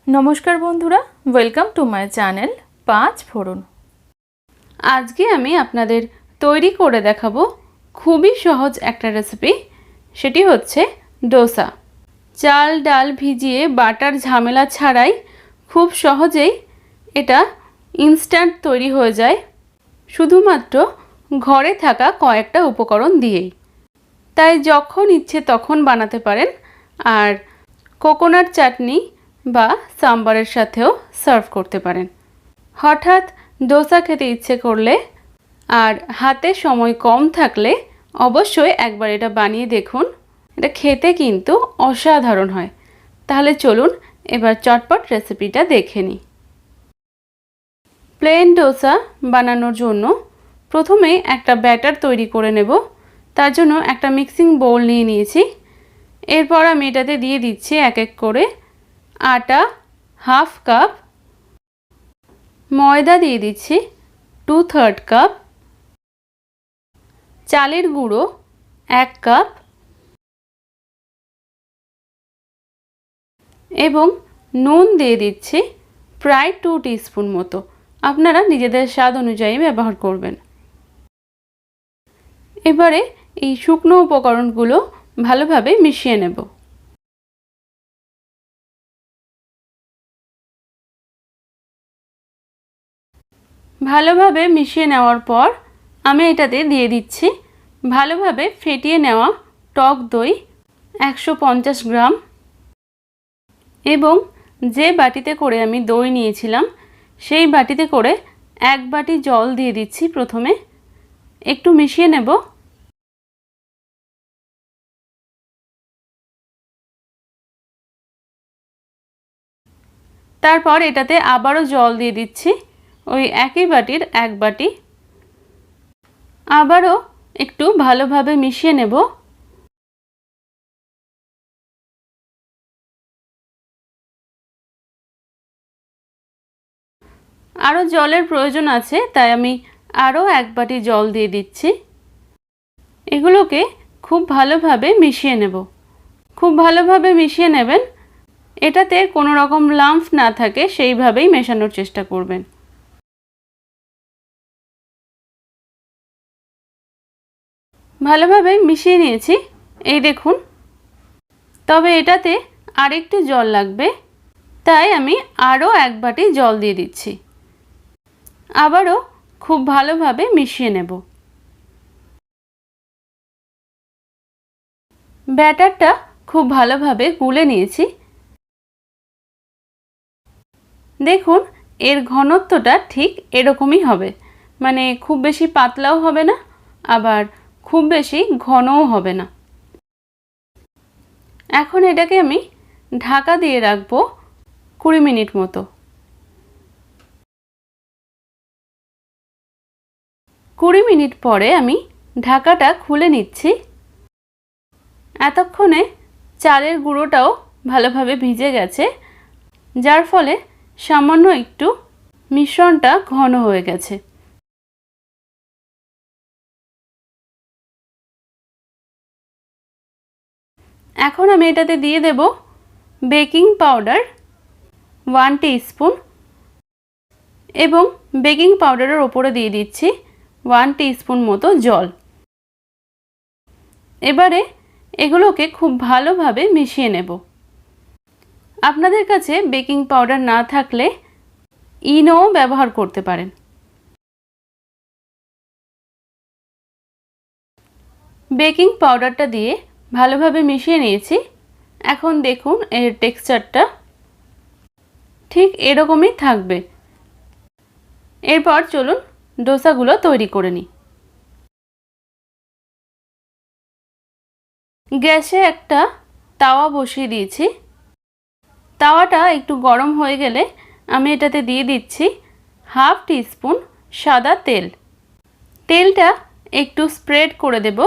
नमस्कार बंधुरा welcome to my channel पाँच फोड़न। आज के आमी आपनादेर तैरी करे देखाबो खूबई सहज एकटा रेसिपि, सेटी होच्छे डोसा। चाल डाल भिजिए बाटार झामेला छाड़ाई खूब सहजेई एटा इन्स्टैंट तैरी हो जाए शुधुमात्र घरे थाका कयेकटा उपकरण दिएई। ताई जखन इচ্ছে तखन बानाते पारेन आर कोकोनाट चाटनी বা সাম্বারের সাথেও সার্ভ করতে পারেন। হঠাৎ ডোসা খেতে ইচ্ছে করলে আর হাতে সময় কম থাকলে অবশ্যই একবার এটা বানিয়ে দেখুন। এটা খেতে কিন্তু অসাধারণ হয়। তাহলে চলুন এবার চটপট রেসিপিটা দেখে নিই। প্লেন ডোসা বানানোর জন্য প্রথমে একটা ব্যাটার তৈরি করে নেব। তার জন্য একটা মিক্সিং বোল নিয়ে নিয়েছি। এরপর আমি এটাতে দিয়ে দিচ্ছি এক এক করে आटा हाफ कप, मयदा दिए दीची 2/3 कप, चालेर गुड़ो 1 कप एवं नुन दिए दीची प्राय 2 टीस्पून मतो। आपनारा निजेदेर स्वाद अनुयायी व्यवहार करबेन। एबारे एई शुकनो उपकरणगुलो भालोभाबे मिशिए नेब। ভালোভাবে মিশিয়ে নেওয়ার পর আমি এটাতে দিয়ে দিচ্ছি ভালোভাবে ফেটিয়ে নেওয়া টক দই 150 গ্রাম এবং যে বাটিতে করে আমি দই নিয়েছিলাম সেই বাটিতে করে এক বাটি জল দিয়ে দিচ্ছি। প্রথমে একটু মিশিয়ে নেব। তারপর এটাতে আবারও জল দিয়ে দিচ্ছি ওই একই বাটির এক বাটি। আবারও একটু ভালোভাবে মিশিয়ে নেব। আরও জলের প্রয়োজন আছে তাই আমি আরও এক বাটি জল দিয়ে দিচ্ছি। এগুলোকে খুব ভালোভাবে মিশিয়ে নেব। খুব ভালোভাবে মিশিয়ে নেবেন। এটাতে কোনো রকম লাম্প না থাকে সেইভাবেই মেশানোর চেষ্টা করবেন। ভালোভাবে মিশিয়ে নিয়েছি এই দেখুন। তবে এটাতে আরেকটু জল লাগবে তাই আমি আরও এক বাটি জল দিয়ে দিচ্ছি। আবারও খুব ভালোভাবে মিশিয়ে নেব। ব্যাটারটা খুব ভালোভাবে গুলে নিয়েছি। দেখুন এর ঘনত্বটা ঠিক এরকমই হবে, মানে খুব বেশি পাতলাও হবে না আবার খুব বেশি ঘনও হবে না। এখন এটাকে আমি ঢাকা দিয়ে রাখবো 20 মিনিট মতো। 20 মিনিট পরে আমি ঢাকাটা খুলে নিচ্ছি। এতক্ষণে চালের গুঁড়োটাও ভালোভাবে ভিজে গেছে, যার ফলে সামান্য একটু মিশ্রণটা ঘন হয়ে গেছে। এখন আমি এটাতে দিয়ে দেব বেকিং পাউডার 1 টিস্পুন এবং বেকিং পাউডারের ওপরে দিয়ে দিচ্ছি 1 টিস্পুন মতো জল। এবারে এগুলোকে খুব ভালোভাবে মিশিয়ে নেব। আপনাদের কাছে বেকিং পাউডার না থাকলে ইনো ব্যবহার করতে পারেন। বেকিং পাউডারটা দিয়ে ভালোভাবে মিশিয়ে নিয়েছি। এখন দেখুন এর টেক্সচারটা ঠিক এরকমই থাকবে। এরপর চলুন ডোসাগুলো তৈরি করে নিই। গ্যাসে একটা তাওয়া বসিয়ে দিয়েছি। তাওয়াটা একটু গরম হয়ে গেলে আমি এটাতে দিয়ে দিচ্ছি হাফ টিস্পুন সাদা তেল। তেলটা একটু স্প্রেড করে দেব।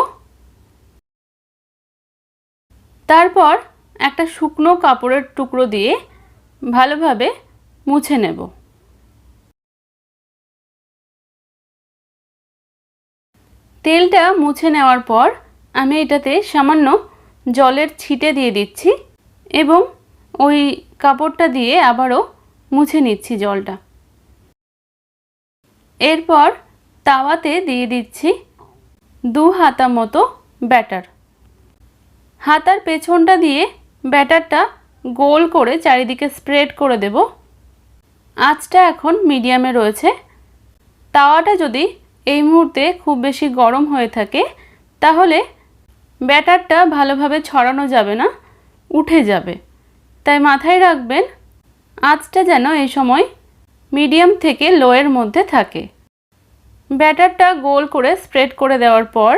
তারপর একটা শুকনো কাপড়ের টুকরো দিয়ে ভালোভাবে মুছে নেব। তেলটা মুছে নেওয়ার পর আমি এটাতে সামান্য জলের ছিটে দিয়ে দিচ্ছি এবং ওই কাপড়টা দিয়ে আবারও মুছে নিচ্ছি জলটা। এরপর তাওয়াতে দিয়ে দিচ্ছি 2 হাতা মতো ব্যাটার। হাতার পেছনটা দিয়ে ব্যাটারটা গোল করে চারিদিকে স্প্রেড করে দেব। আঁচটা এখন মিডিয়ামে রয়েছে। তাওয়াটা যদি এই মুহূর্তে খুব বেশি গরম হয়ে থাকে তাহলে ব্যাটারটা ভালোভাবে ছড়ানো যাবে না, উঠে যাবে। তাই মাথায় রাখবেন আঁচটা যেন এই সময় মিডিয়াম থেকে লোয়ের মধ্যে থাকে। ব্যাটারটা গোল করে স্প্রেড করে দেওয়ার পর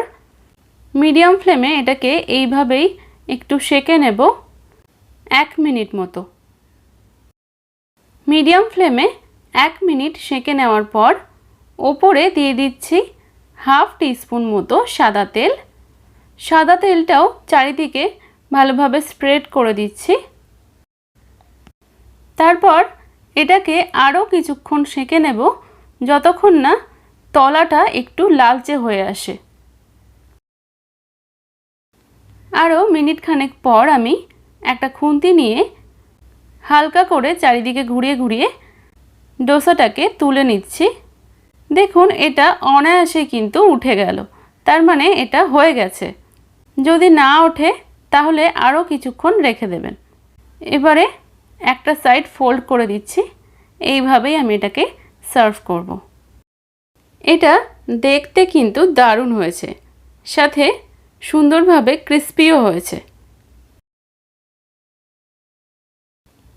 মিডিয়াম ফ্লেমে এটাকে এইভাবেই একটু সেঁকে নেব 1 মিনিট মতো। মিডিয়াম ফ্লেমে 1 মিনিট সেঁকে নেওয়ার পর ওপরে দিয়ে দিচ্ছি 1/2 টিস্পুন মতো সাদা তেল। সাদা তেলটাও চারিদিকে ভালোভাবে স্প্রেড করে দিচ্ছি। তারপর এটাকে আরও কিছুক্ষণ সেঁকে নেব যতক্ষণ না তলাটা একটু লালচে হয়ে আসে। আরও মিনিট খানেক পর আমি একটা খুন্তি নিয়ে হালকা করে চারিদিকে ঘুরিয়ে ঘুরিয়ে ডোসাটাকে তুলে নিচ্ছি। দেখুন এটা অনায়াসে কিন্তু উঠে গেল, তার মানে এটা হয়ে গেছে। যদি না ওঠে তাহলে আরও কিছুক্ষণ রেখে দেবেন। এবারে একটা সাইড ফোল্ড করে দিচ্ছি। এইভাবেই আমি এটাকে সার্ভ করব। এটা দেখতে কিন্তু দারুণ হয়েছে, সাথে সুন্দরভাবে ক্রিস্পিও হয়েছে।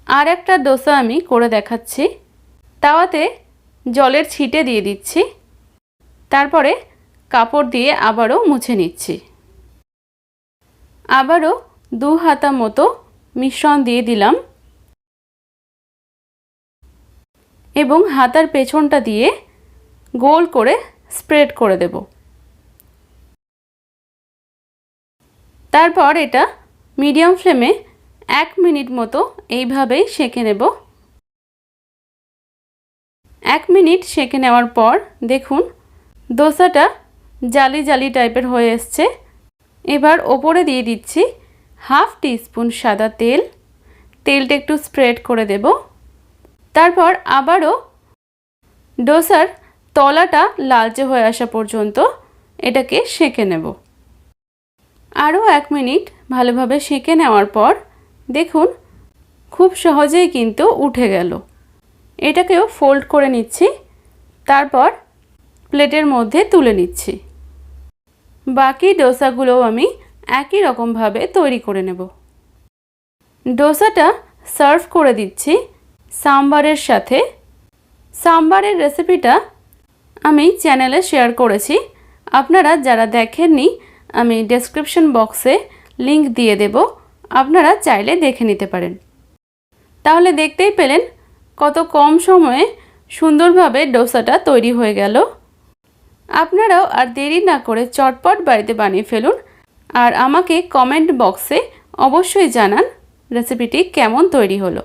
আর একটা ডোসা আমি করে দেখাচ্ছি। তাওয়াতে জলের ছিটে দিয়ে দিচ্ছি, তারপরে কাপড় দিয়ে আবারও মুছে নিচ্ছি। আবারও 2 হাতা মতো মিশ্রণ দিয়ে দিলাম এবং হাতার পেছনটা দিয়ে গোল করে স্প্রেড করে দেব। তারপর এটা মিডিয়াম ফ্লেমে 1 মিনিট মতো এইভাবেই সেঁকে নেব। 1 মিনিট সেঁকে নেওয়ার পর দেখুন ডোসাটা জালি জালি টাইপের হয়ে এসছে। এবার ওপরে দিয়ে দিচ্ছি 1/2 টিস্পুন সাদা তেল। তেলটা একটু স্প্রেড করে দেব। তারপর আবারও ডোসার তলাটা লালচে হয়ে আসা পর্যন্ত এটাকে সেঁকে নেব। আরও 1 মিনিট ভালোভাবে সেঁকে নেওয়ার পর দেখুন খুব সহজেই কিন্তু উঠে গেল। এটাকেও ফোল্ড করে নিচ্ছি, তারপর প্লেটের মধ্যে তুলে নিচ্ছি। বাকি ডোসাগুলোও আমি একই রকমভাবে তৈরি করে নেব। ডোসাটা সার্ভ করে দিচ্ছি সাম্বারের সাথে। সাম্বারের রেসিপিটা আমি চ্যানেলে শেয়ার করেছি, আপনারা যারা দেখেননি আমি ডেসক্রিপশন বক্সে লিংক দিয়ে দেব, আপনারা চাইলে দেখে নিতে পারেন। তাহলে দেখতেই পেলেন কত কম সময়ে সুন্দরভাবে ডোসাটা তৈরি হয়ে গেল। আপনারাও আর দেরি না করে চটপট বাড়িতে বানিয়ে ফেলুন আর আমাকে কমেন্ট বক্সে অবশ্যই জানান রেসিপিটি কেমন তৈরি হলো।